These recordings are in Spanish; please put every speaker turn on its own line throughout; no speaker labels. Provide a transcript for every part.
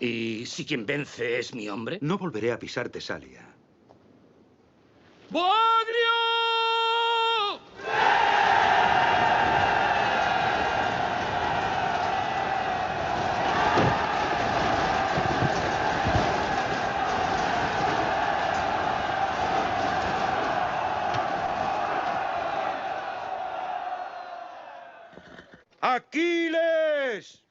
¿Y si quien vence es mi hombre?
No volveré a pisar Tesalia.
¡Boagrio!
¡Aquiles!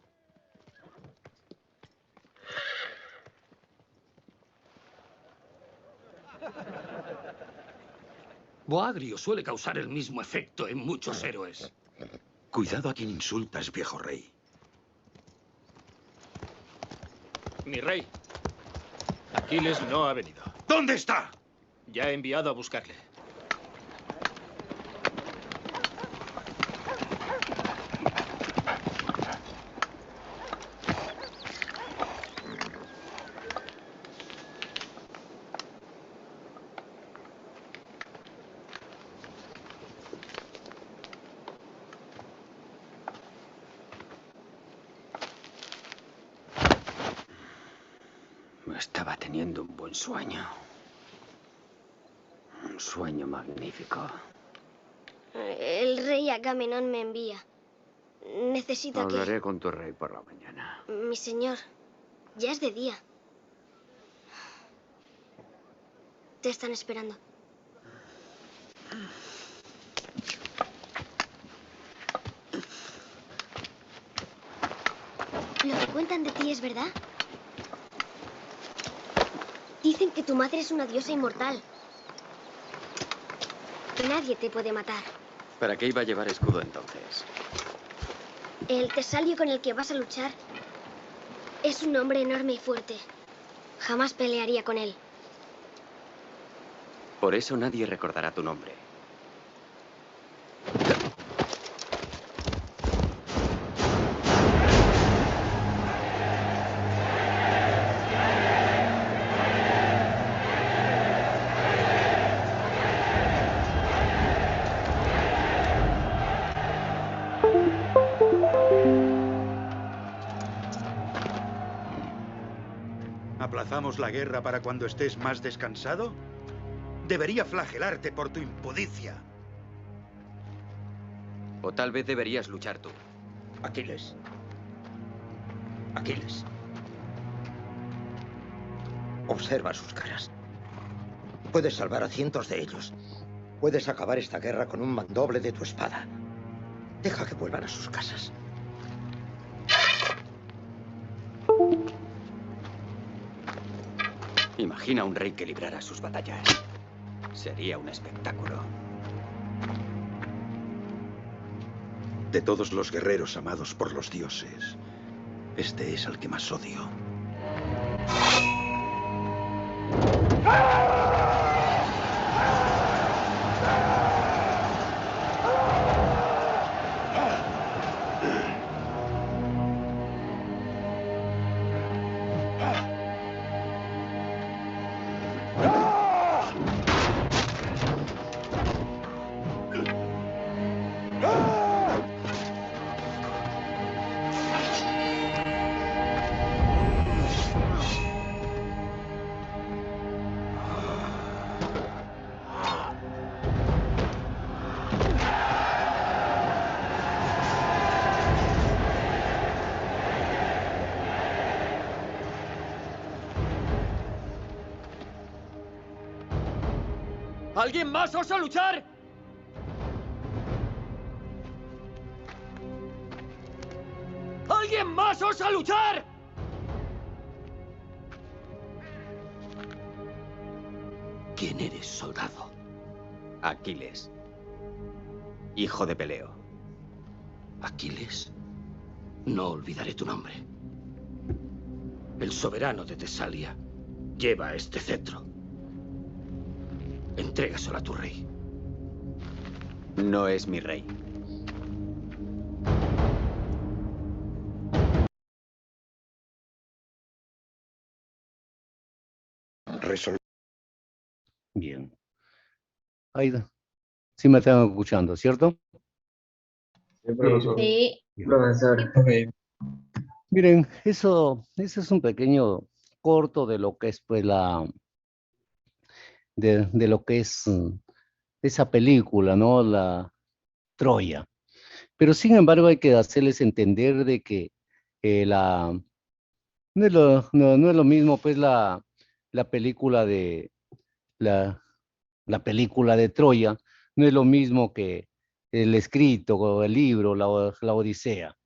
Boagrio suele causar el mismo efecto en muchos héroes.
Cuidado a quien insultas, viejo rey.
Mi rey, Aquiles no ha venido.
¿Dónde está?
Ya he enviado a buscarle.
Estaba teniendo un buen sueño. Un sueño magnífico.
El rey Agamenón me envía. Necesito
Hablaré con tu rey por la mañana.
Mi señor, ya es de día. Te están esperando. Lo que cuentan de ti es verdad. Dicen que tu madre es una diosa inmortal. Que nadie te puede matar.
¿Para qué iba a llevar escudo entonces?
El tesalio con el que vas a luchar es un hombre enorme y fuerte. Jamás pelearía con él.
Por eso nadie recordará tu nombre.
¿Aplazamos la guerra para cuando estés más descansado? Debería flagelarte por tu impudicia.
O tal vez deberías luchar tú.
Aquiles. Aquiles.
Observa sus caras. Puedes salvar a cientos de ellos. Puedes acabar esta guerra con un mandoble de tu espada. Deja que vuelvan a sus casas.
Imagina un rey que librara sus batallas. Sería un espectáculo.
De todos los guerreros amados por los dioses, este es al que más odio.
¿Alguien más osa luchar? ¿Alguien más osa luchar?
¿Quién eres, soldado?
Aquiles. Hijo de Peleo.
Aquiles. No olvidaré tu nombre. El soberano de Tesalia lleva este cetro. Entrégaselo a tu rey.
No es mi rey.
Bien. Aida, sí me están escuchando, ¿cierto?
Sí, profesor.
Sí.
Profesor.
Miren, eso es un pequeño corto de lo que es pues de lo que es esa película, ¿no? La Troya. Pero sin embargo hay que hacerles entender de que la no es lo mismo pues la película de la, la película de Troya, no es lo mismo que el escrito o el libro, la Odisea,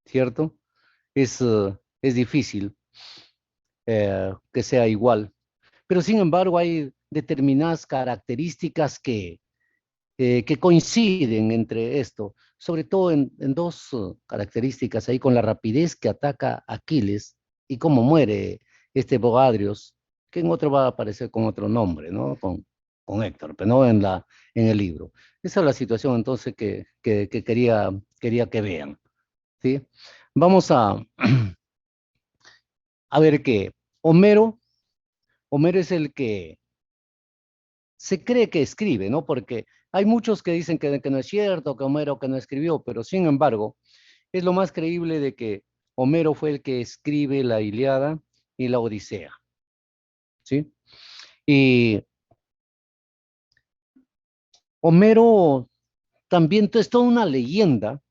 ¿cierto? Es difícil que sea igual. Pero sin embargo hay determinadas características que coinciden entre esto, sobre todo en dos características, ahí con la rapidez que ataca Aquiles y cómo muere este Bogadrios, que en otro va a aparecer con otro nombre, ¿no? Con Héctor, pero no en el libro. Esa es la situación entonces que quería que vean, ¿sí? Vamos a ver que Homero, Homero es el que se cree que escribe, ¿no? Porque hay muchos que dicen que no es cierto, que Homero que no escribió, pero sin embargo, es lo más creíble de que Homero fue el que escribe la Ilíada y la Odisea, ¿sí? Y Homero también es toda una leyenda,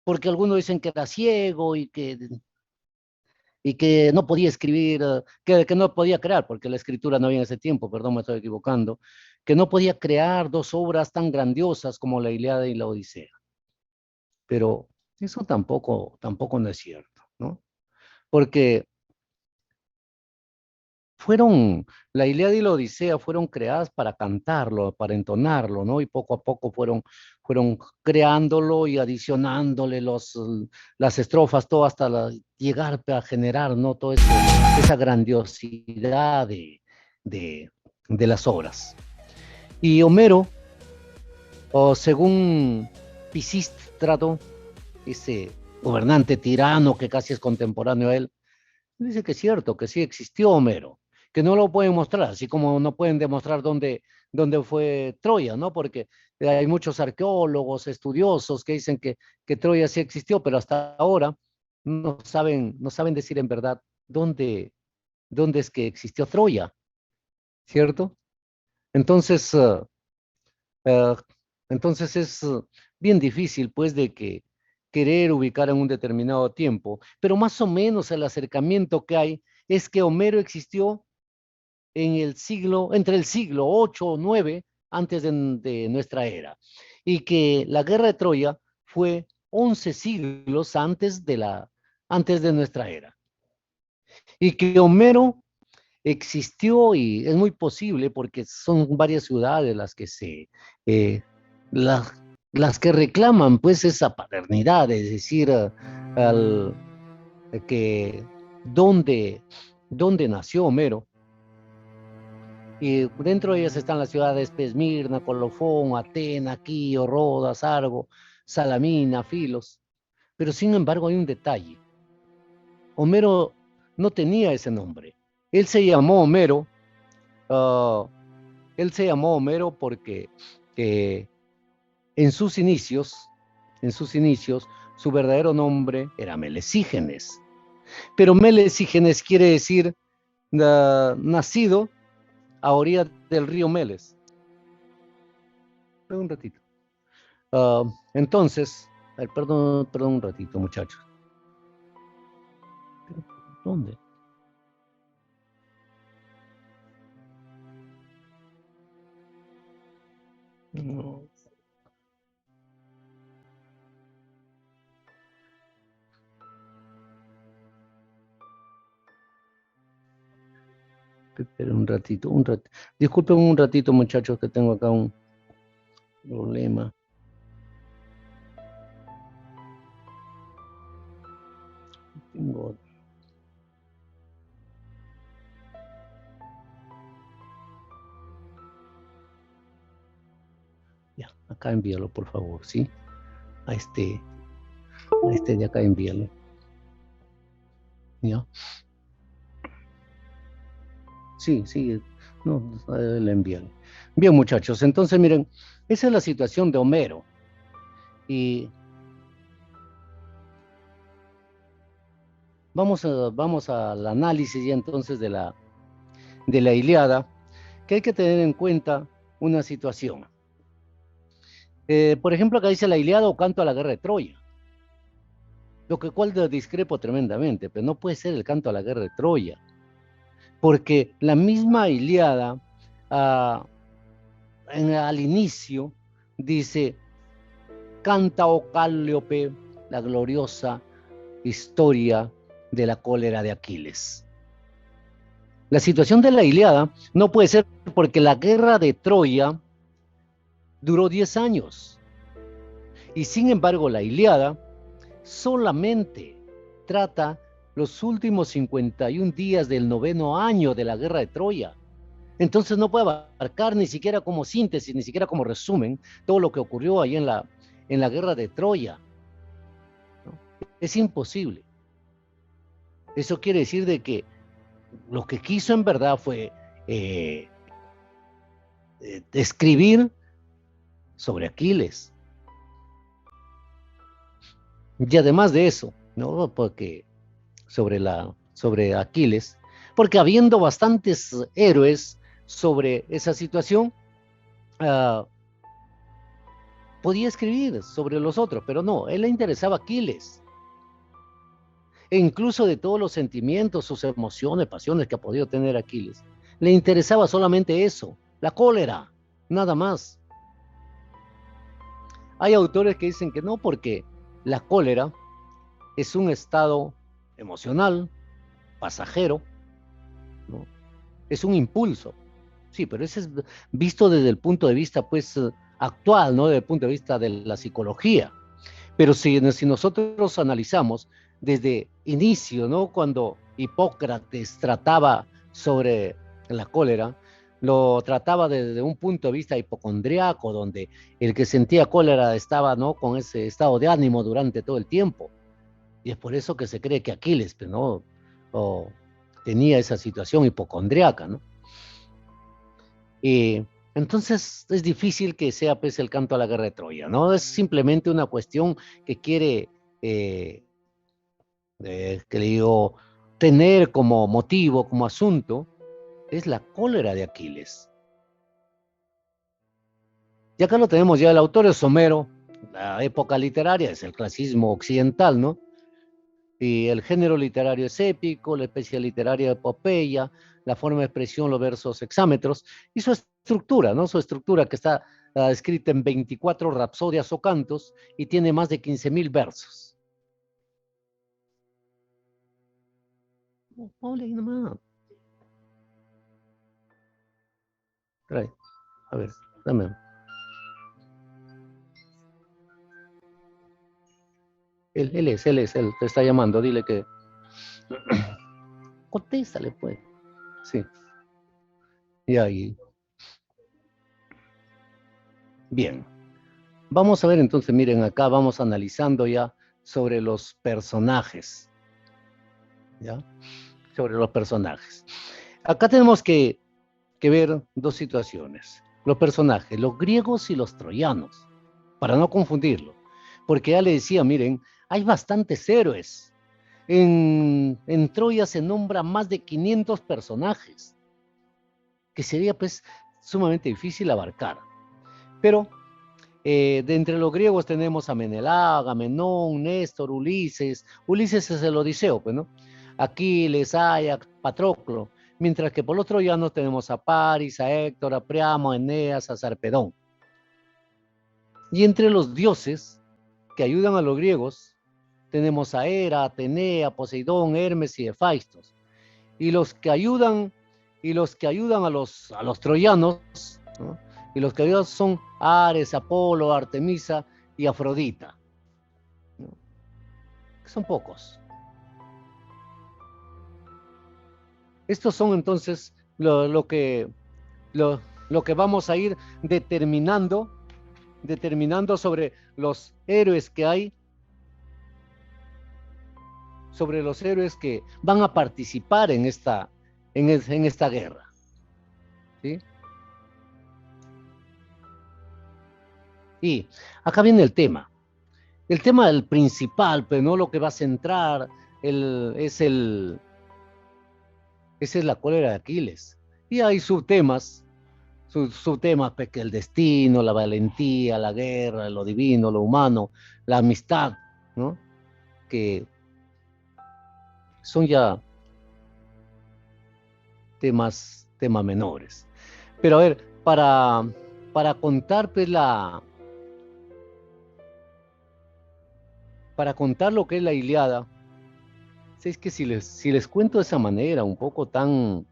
porque algunos dicen que era ciego y que no podía escribir, que no podía crear, porque la escritura no había en ese tiempo, perdón, me estoy equivocando, que no podía crear dos obras tan grandiosas como la Ilíada y la Odisea. Pero eso tampoco no es cierto, ¿no? Porque la Ilíada y la Odisea fueron creadas para cantarlo, para entonarlo, ¿no? Y poco a poco fueron creándolo y adicionándole las estrofas, todo hasta llegar a generar, ¿no? Toda esa grandiosidad de las obras. Y Homero, o según Pisístrato, ese gobernante tirano que casi es contemporáneo a él, dice que es cierto, que sí existió Homero, que no lo pueden mostrar, así como no pueden demostrar dónde fue Troya, ¿no? Porque hay muchos arqueólogos, estudiosos que dicen que Troya sí existió, pero hasta ahora no saben decir en verdad dónde es que existió Troya, ¿cierto? Entonces, uh, entonces es bien difícil, pues, de que querer ubicar en un determinado tiempo, pero más o menos el acercamiento que hay es que Homero existió entre el siglo 8 o 9 antes de nuestra era, y que la guerra de Troya fue 11 siglos antes de nuestra era, y que Homero existió, y es muy posible porque son varias ciudades eh, las, las que reclaman pues esa paternidad, es decir, al, que dónde nació Homero. Y dentro de ellas están las ciudades Esmirna, Colofón, Atena, Quío, Rodas, Argo, Salamina, Filos. Pero sin embargo hay un detalle. Homero no tenía ese nombre. Él se llamó Homero, porque en sus inicios, su verdadero nombre era Melesígenes. Pero Melesígenes quiere decir nacido a orillas del río Meles. Un ratito. Entonces, perdón un ratito, muchachos. ¿Dónde? No. Espera un ratito. Disculpen un ratito, muchachos, que tengo acá un problema. Tengo... Ya, acá envíalo, por favor, ¿sí? A este de acá envíalo. ¿Ya? Sí, no, le envían. Bien, muchachos, entonces miren, esa es la situación de Homero. Y vamos al análisis ya entonces de la Ilíada, que hay que tener en cuenta una situación. Por ejemplo, acá dice la Ilíada o canto a la guerra de Troya, lo que cual discrepo tremendamente, pero no puede ser el canto a la guerra de Troya, porque la misma Ilíada al inicio dice: canta, oh Cáliope, la gloriosa historia de la cólera de Aquiles. La situación de la Ilíada no puede ser porque la guerra de Troya duró 10 años. Y sin embargo, la Ilíada solamente trata los últimos 51 días del 9º año de la guerra de Troya. Entonces no puede abarcar ni siquiera como síntesis, ni siquiera como resumen, todo lo que ocurrió ahí en la guerra de Troya. ¿No? Es imposible. Eso quiere decir de que lo que quiso en verdad fue escribir sobre Aquiles. Y además de eso, ¿no? Porque sobre Aquiles, porque habiendo bastantes héroes sobre esa situación, podía escribir sobre los otros, pero no, él le interesaba Aquiles. E incluso de todos los sentimientos, sus emociones, pasiones que ha podido tener Aquiles, le interesaba solamente eso, la cólera, nada más. Hay autores que dicen que no, porque la cólera es un estado emocional, pasajero, ¿no? Es un impulso. Sí, pero ese es visto desde el punto de vista, pues, actual, ¿no? Desde el punto de vista de la psicología. Pero si nosotros analizamos desde inicio, ¿no? Cuando Hipócrates trataba sobre la cólera, lo trataba desde un punto de vista hipocondriaco, donde el que sentía cólera estaba, ¿no? Con ese estado de ánimo durante todo el tiempo. Y es por eso que se cree que Aquiles, pues, ¿no? Tenía esa situación hipocondriaca, ¿no? Entonces es difícil que sea, pues, el canto a la guerra de Troya, ¿no? Es simplemente una cuestión que quiere, que le digo, tener como motivo, como asunto, es la cólera de Aquiles. Y acá lo tenemos ya, el autor es Homero, la época literaria es el clasicismo occidental, ¿no? Y el género literario es épico, la especie literaria epopeya, la forma de expresión, los versos hexámetros, y su estructura, ¿no? Su estructura que está escrita en 24 rapsodias o cantos y tiene más de 15.000 versos. Ole, nomás. Trae, a ver, dame. Él te está llamando, dile que... Contéstale, pues. Sí. Y ahí. Bien. Vamos a ver entonces, miren, acá vamos analizando ya sobre los personajes. ¿Ya? Sobre los personajes. Acá tenemos que ver dos situaciones. Los personajes, los griegos y los troyanos, para no confundirlo. Porque ya le decía, miren, hay bastantes héroes. En Troya se nombra más de 500 personajes, que sería, pues, sumamente difícil abarcar. Pero de entre los griegos tenemos a Menelao, Agamenón, Néstor, Ulises. Ulises es el Odiseo, pues, ¿no? Aquiles, Áyax, Patroclo. Mientras que por los troyanos tenemos a Paris, a Héctor, a Priamo, a Eneas, a Sarpedón. Y entre los dioses que ayudan a los griegos, tenemos a Hera, Atenea, Poseidón, Hermes y Hefaistos. Y los que ayudan a los troyanos, ¿no? Y los que ayudan son Ares, Apolo, Artemisa y Afrodita, ¿no? Son pocos. Estos son entonces lo que vamos a ir determinando sobre los héroes que hay, sobre los héroes que van a participar en esta guerra. ¿Sí? Y acá viene el tema del principal, pero no lo que va a centrar esa es la cólera de Aquiles. Y hay subtemas, pues, que el destino, la valentía, la guerra, lo divino, lo humano, la amistad, ¿no? Que son ya temas menores. Pero a ver, para contar pues para contar lo que es la Ilíada, es que si les cuento de esa manera, un poco tan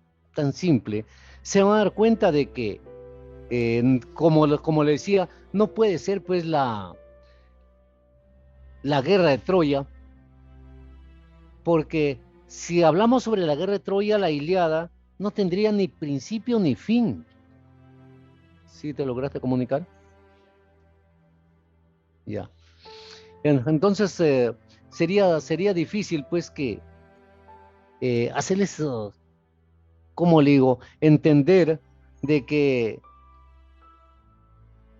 simple, se van a dar cuenta de que, como le decía, no puede ser pues la guerra de Troya, porque si hablamos sobre la guerra de Troya, la Ilíada no tendría ni principio ni fin. ¿Sí te lograste comunicar? Ya. Entonces sería difícil pues que hacerles, como le digo, entender de que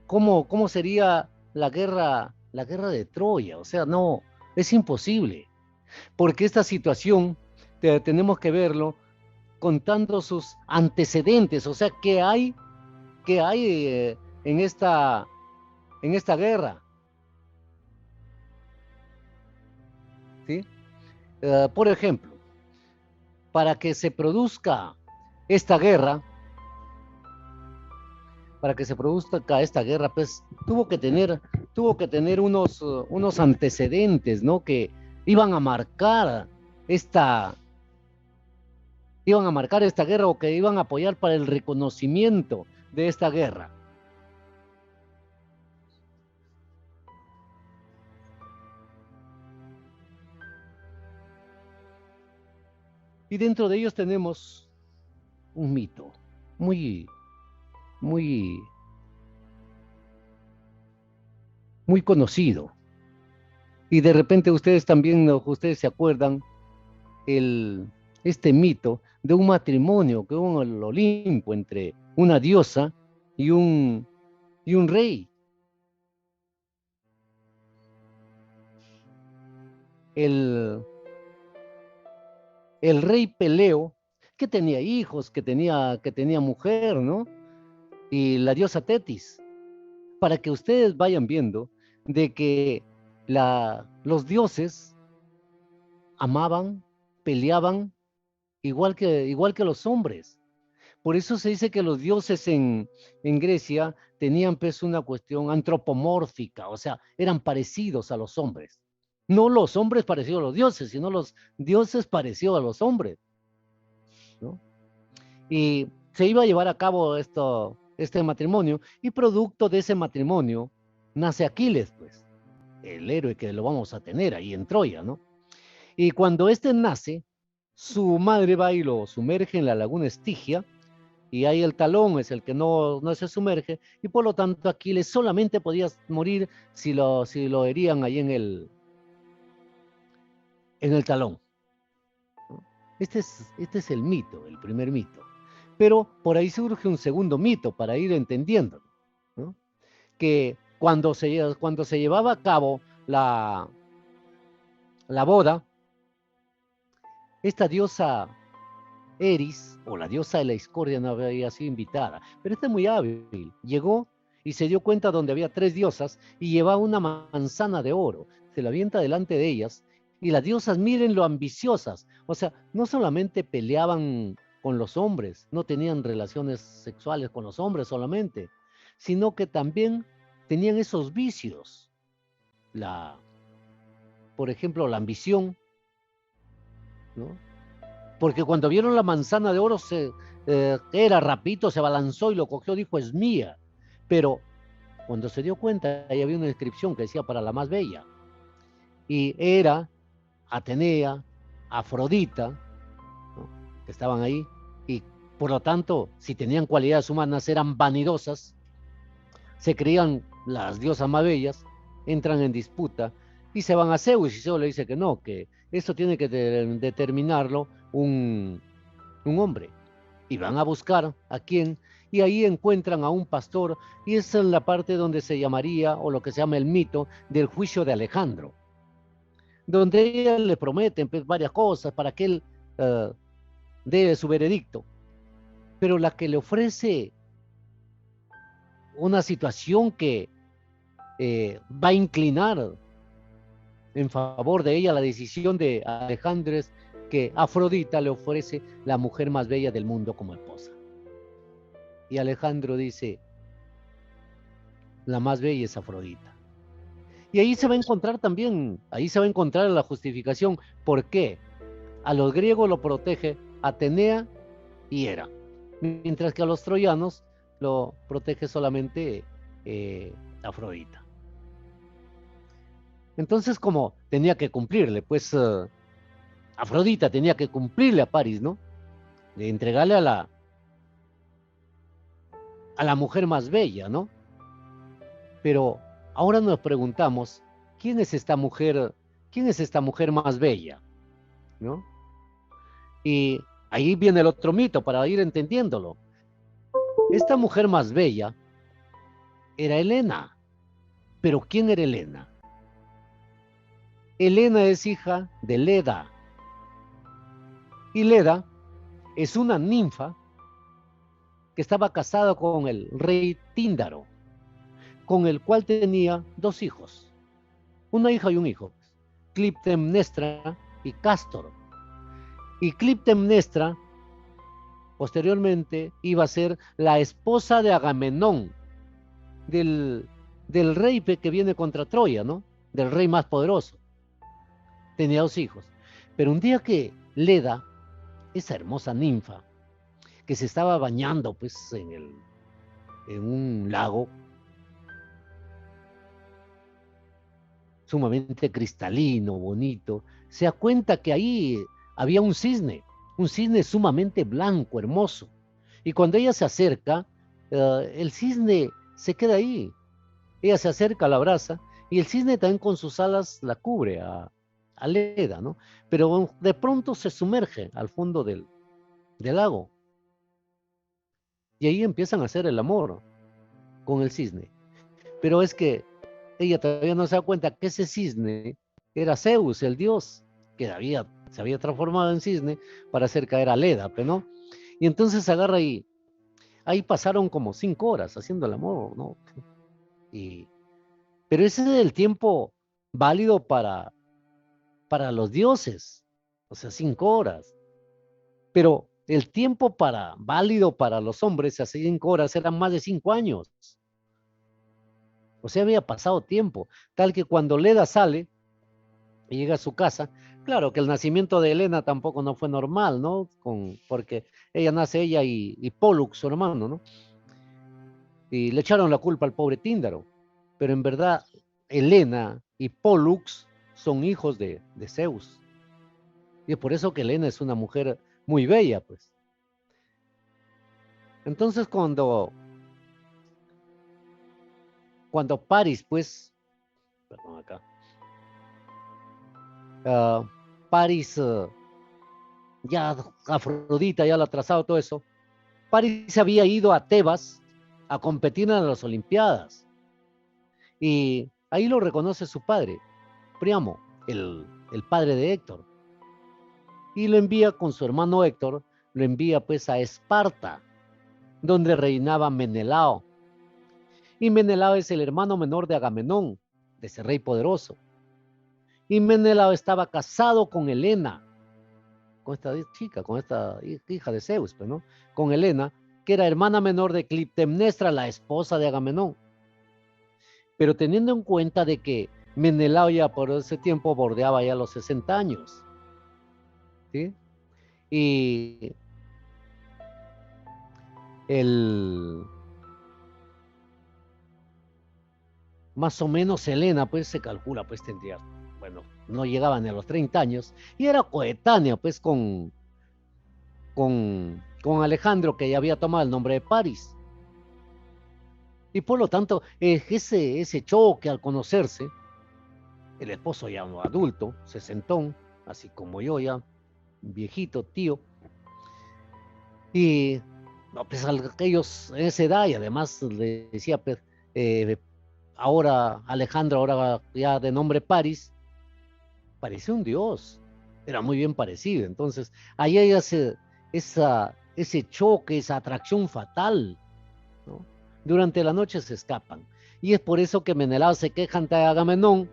cómo sería la guerra de Troya. O sea, no, es imposible, porque esta situación tenemos que verlo contando sus antecedentes, o sea, qué hay en esta guerra. ¿Sí? Por ejemplo, para que se produzca esta guerra, pues tuvo que tener unos antecedentes, ¿no? Que iban a marcar esta guerra, o que iban a apoyar para el reconocimiento de esta guerra. Y dentro de ellos tenemos un mito muy conocido. Y de repente ustedes se acuerdan este mito de un matrimonio que hubo en el Olimpo entre una diosa y un rey. El rey Peleo, que tenía hijos, que tenía mujer, ¿no? Y la diosa Tetis, para que ustedes vayan viendo de que los dioses amaban, peleaban igual que los hombres. Por eso se dice que los dioses en Grecia tenían pues una cuestión antropomórfica, o sea, eran parecidos a los hombres. No los hombres parecidos a los dioses, sino los dioses parecidos a los hombres, ¿no? Y se iba a llevar a cabo este matrimonio, y producto de ese matrimonio nace Aquiles, pues, el héroe que lo vamos a tener ahí en Troya, ¿no? Y cuando este nace, su madre va y lo sumerge en la laguna Estigia, y ahí el talón es el que no se sumerge, y por lo tanto Aquiles solamente podía morir si lo herían ahí en el talón. Este es el mito, el primer mito. Pero por ahí surge un segundo mito para ir entendiéndolo, ¿no? Que cuando se llevaba a cabo la boda, esta diosa Eris, o la diosa de la discordia, no había sido invitada, pero esta es muy hábil. Llegó y se dio cuenta donde había 3 diosas y llevaba una manzana de oro. Se la avienta delante de ellas, y las diosas, miren lo ambiciosas. O sea, no solamente peleaban con los hombres, no tenían relaciones sexuales con los hombres solamente, sino que también tenían esos vicios. Por ejemplo, la ambición, ¿no? Porque cuando vieron la manzana de oro, era rapidito, se abalanzó y lo cogió, dijo, es mía. Pero cuando se dio cuenta, ahí había una inscripción que decía para la más bella. Y era Atenea, Afrodita, ¿no? Que estaban ahí, y por lo tanto, si tenían cualidades humanas, eran vanidosas, se creían las diosas más bellas, entran en disputa y se van a Zeus, y Zeus le dice que no, que esto tiene que determinarlo un hombre. Y van a buscar a quién, y ahí encuentran a un pastor, y esa es la parte donde se llamaría, o lo que se llama el mito, del juicio de Alejandro. donde ella le prometen pues, varias cosas para que él dé su veredicto, pero la que le ofrece una situación que va a inclinar en favor de ella la decisión de Alejandro es que Afrodita le ofrece la mujer más bella del mundo como esposa. Y Alejandro dice, la más bella es Afrodita. Y ahí se va a encontrar también, ahí se va a encontrar la justificación por qué a los griegos lo protege Atenea y Hera, mientras que a los troyanos lo protege solamente Afrodita. Entonces, como tenía que cumplirle, pues Afrodita tenía que cumplirle a París, ¿no? De entregarle a la mujer más bella, ¿no? Pero ahora nos preguntamos, ¿quién es esta mujer más bella? ¿No? Y ahí viene el otro mito para ir entendiéndolo. Esta mujer más bella era Helena. ¿Pero quién era Helena? Helena es hija de Leda. Y Leda es una ninfa que estaba casada con el rey Tíndaro, con el cual tenía 2 hijos, una hija y un hijo, Clitemnestra y Cástor. Y Clitemnestra posteriormente iba a ser la esposa de Agamenón, del rey que viene contra Troya, ¿no? Del rey más poderoso. Tenía 2 hijos. Pero un día que Leda, esa hermosa ninfa, que se estaba bañando pues en un lago sumamente cristalino, bonito, se da cuenta que ahí había un cisne sumamente blanco, hermoso. Y cuando ella se acerca, el cisne se queda ahí. Ella se acerca, la abraza, y el cisne también con sus alas la cubre a Leda, ¿no? Pero de pronto se sumerge al fondo del lago. Y ahí empiezan a hacer el amor con el cisne. Pero es que ella todavía no se da cuenta que ese cisne era Zeus, el dios, que se había transformado en cisne para hacer caer a Leda, ¿no? Y entonces agarra y ahí pasaron como 5 horas haciendo el amor, ¿no? Pero ese es el tiempo válido para los dioses, o sea, 5 horas. Pero el tiempo válido para los hombres, hace 5 horas, eran más de 5 años. O sea, había pasado tiempo, tal que cuando Leda sale y llega a su casa, claro que el nacimiento de Helena tampoco no fue normal, ¿no? Porque nace ella y Pólux, su hermano, ¿no? Y le echaron la culpa al pobre Tíndaro, pero en verdad Helena y Pólux son hijos de Zeus. Y es por eso que Helena es una mujer muy bella, pues. Entonces cuando París, pues, perdón acá, París, ya Afrodita ya la ha trazado todo eso, París había ido a Tebas a competir en las Olimpiadas. Y ahí lo reconoce su padre, Príamo, el padre de Héctor. Y lo envía con su hermano Héctor, lo envía pues a Esparta, donde reinaba Menelao. Y Menelao es el hermano menor de Agamenón, de ese rey poderoso. Y Menelao estaba casado con Helena, con esta chica, con esta hija de Zeus, pues, ¿no? Con Helena, que era hermana menor de Clitemnestra, la esposa de Agamenón. Pero teniendo en cuenta de que Menelao ya por ese tiempo bordeaba ya los 60 años, ¿sí? Y más o menos Helena, pues se calcula, pues tendría, bueno, no llegaba ni a los 30 años, y era coetánea, pues, con Alejandro, que ya había tomado el nombre de París. Y por lo tanto, ese choque al conocerse, el esposo ya no adulto, sesentón, así como yo ya, viejito, tío, y no, pues ellos en esa edad, y además le decía, pues, ahora Alejandro, ahora ya de nombre París parecía un dios, era muy bien parecido. Entonces, ahí hay ese choque, esa atracción fatal, ¿no? Durante la noche se escapan. Y es por eso que Menelao se queja ante Agamenón,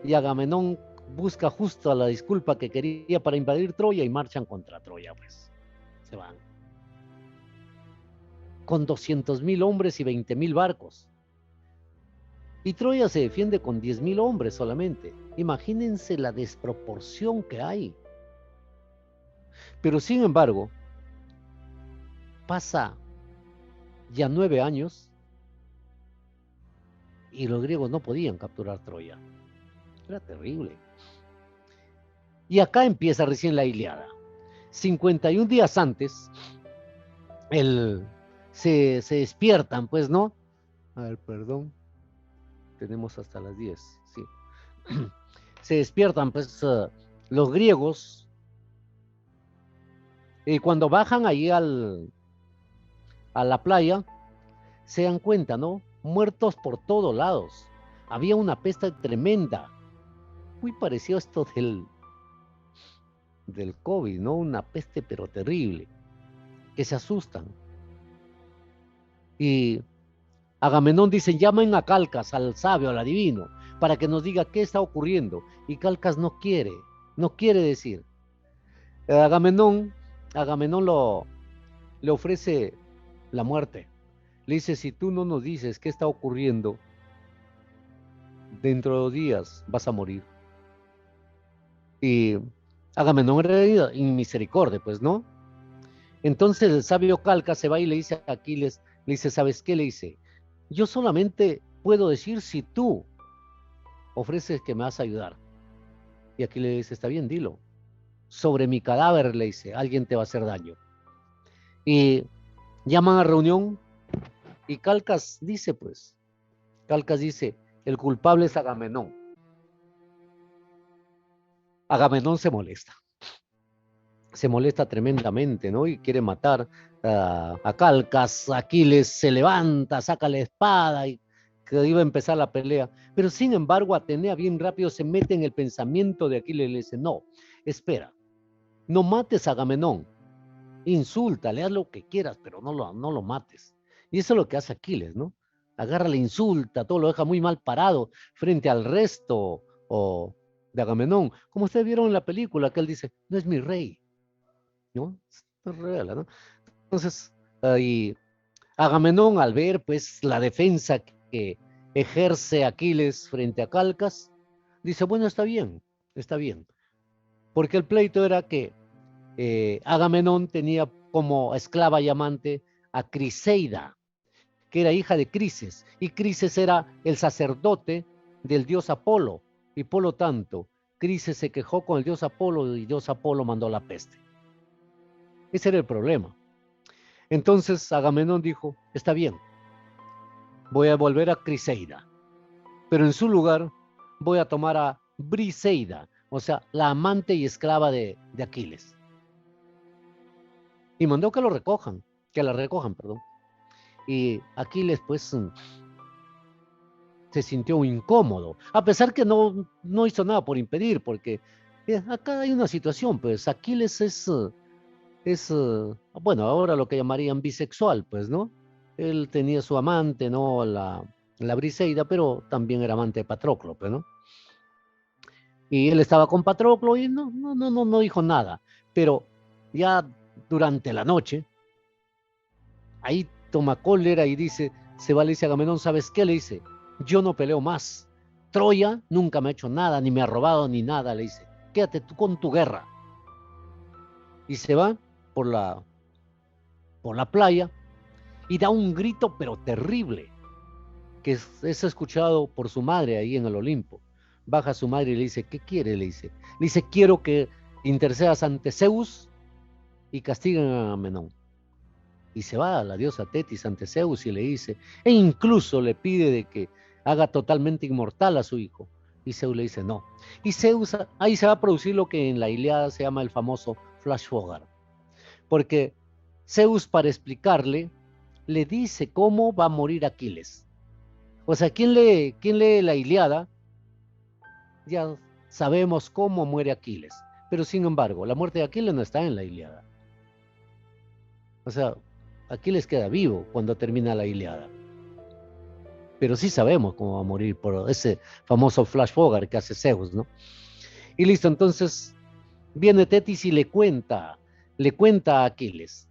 y Agamenón busca justo la disculpa que quería para invadir Troya y marchan contra Troya, pues. Se van. Con 200.000 hombres y 20.000 barcos. Y Troya se defiende con 10.000 hombres solamente. Imagínense la desproporción que hay. Pero sin embargo, pasa ya 9 años y los griegos no podían capturar Troya. Era terrible. Y acá empieza recién la Ilíada. 51 días antes, se despiertan, pues, ¿no? A ver, perdón. Tenemos hasta las 10, sí. Se despiertan, pues, los griegos. Y cuando bajan ahí a la playa, se dan cuenta, ¿no? Muertos por todos lados. Había una peste tremenda. Muy parecido a esto del COVID, ¿no? Una peste pero terrible. Que se asustan. Y Agamenón dice, llamen a Calcas, al sabio, al adivino, para que nos diga qué está ocurriendo. Y Calcas no quiere decir. Agamenón le ofrece la muerte. Le dice, si tú no nos dices qué está ocurriendo, dentro de 2 días vas a morir. Y Agamenón en realidad, en misericordia, pues, ¿no? Entonces el sabio Calcas se va y le dice a Aquiles, le dice, ¿sabes qué? Le dice, yo solamente puedo decir si tú ofreces que me vas a ayudar. Y Aquiles le dice, está bien, dilo. Sobre mi cadáver, le dice, alguien te va a hacer daño. Y llaman a reunión y Calcas dice, el culpable es Agamenón. Agamenón se molesta tremendamente, ¿no? Y quiere matar a Calcas. Aquiles se levanta, saca la espada y que iba a empezar la pelea. Pero sin embargo, Atenea bien rápido se mete en el pensamiento de Aquiles y le dice, no, espera, no mates a Agamenón, insúltale, haz lo que quieras, pero no lo mates. Y eso es lo que hace Aquiles, ¿no? Agarra, le insulta, todo lo deja muy mal parado frente al resto de Agamenón. Como ustedes vieron en la película, que él dice, no es mi rey, ¿no? Es real, ¿no? Entonces, y Agamenón, al ver pues la defensa que ejerce Aquiles frente a Calcas, dice, bueno, está bien, porque el pleito era que Agamenón tenía como esclava y amante a Criseida, que era hija de Crises, y Crises era el sacerdote del dios Apolo, y por lo tanto, Crises se quejó con el dios Apolo y dios Apolo mandó la peste. Ese era el problema. Entonces Agamenón dijo, está bien, voy a volver a Criseida, pero en su lugar voy a tomar a Briseida, o sea, la amante y esclava de Aquiles. Y mandó que la recojan, perdón. Y Aquiles pues se sintió incómodo, a pesar que no hizo nada por impedir, porque acá hay una situación, pues Aquiles es bueno, ahora lo que llamarían bisexual, pues, ¿no? Él tenía su amante, ¿no? La Briseida, pero también era amante de Patroclo, pues, ¿no? Y él estaba con Patroclo y no dijo nada, pero ya durante la noche, ahí toma cólera y dice, se va, le dice a Agamenón, ¿sabes qué? Le dice, yo no peleo más, Troya nunca me ha hecho nada, ni me ha robado, ni nada, le dice, quédate tú con tu guerra. Y se va por la playa y da un grito pero terrible, que es escuchado por su madre ahí en el Olimpo. Baja su madre y le dice, ¿qué quiere? Le dice, quiero que intercedas ante Zeus y castiguen a Agamenón. Y se va a la diosa Tetis ante Zeus y le dice, e incluso le pide de que haga totalmente inmortal a su hijo. Y Zeus le dice, no. Y Zeus, ahí se va a producir lo que en la Ilíada se llama el famoso flash forward. Porque Zeus, para explicarle, le dice cómo va a morir Aquiles. O sea, ¿quién lee la Ilíada? Ya sabemos cómo muere Aquiles, pero sin embargo, la muerte de Aquiles no está en la Ilíada. O sea, Aquiles queda vivo cuando termina la Ilíada. Pero sí sabemos cómo va a morir por ese famoso flash forward que hace Zeus, ¿no? Y listo, entonces viene Tetis y le cuenta a Aquiles.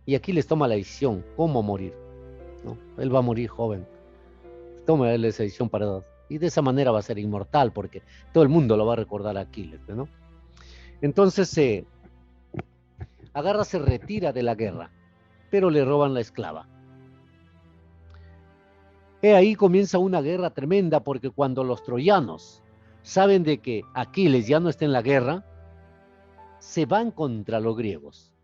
Y Aquiles toma la decisión, cómo morir, ¿no? Él va a morir joven. Toma él esa decisión para... Y de esa manera va a ser inmortal, porque todo el mundo lo va a recordar a Aquiles, ¿no? Entonces agarra, se retira de la guerra, pero le roban la esclava. Y ahí comienza una guerra tremenda, porque cuando los troyanos saben de que Aquiles ya no está en la guerra, se van contra los griegos.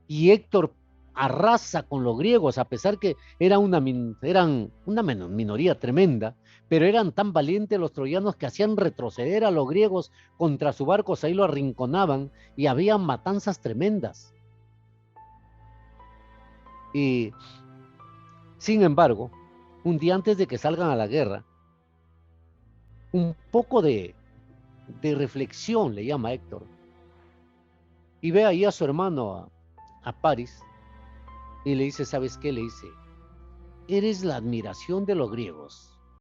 Y Héctor arrasa con los griegos, a pesar que eran una minoría tremenda, pero eran tan valientes los troyanos que hacían retroceder a los griegos contra sus barcos, ahí lo arrinconaban y había matanzas tremendas. Y sin embargo, un día antes de que salgan a la guerra, un poco de reflexión le llama a Héctor, y ve ahí a su hermano, a Paris, y le dice, ¿sabes qué? Le dice, eres la admiración de los griegos,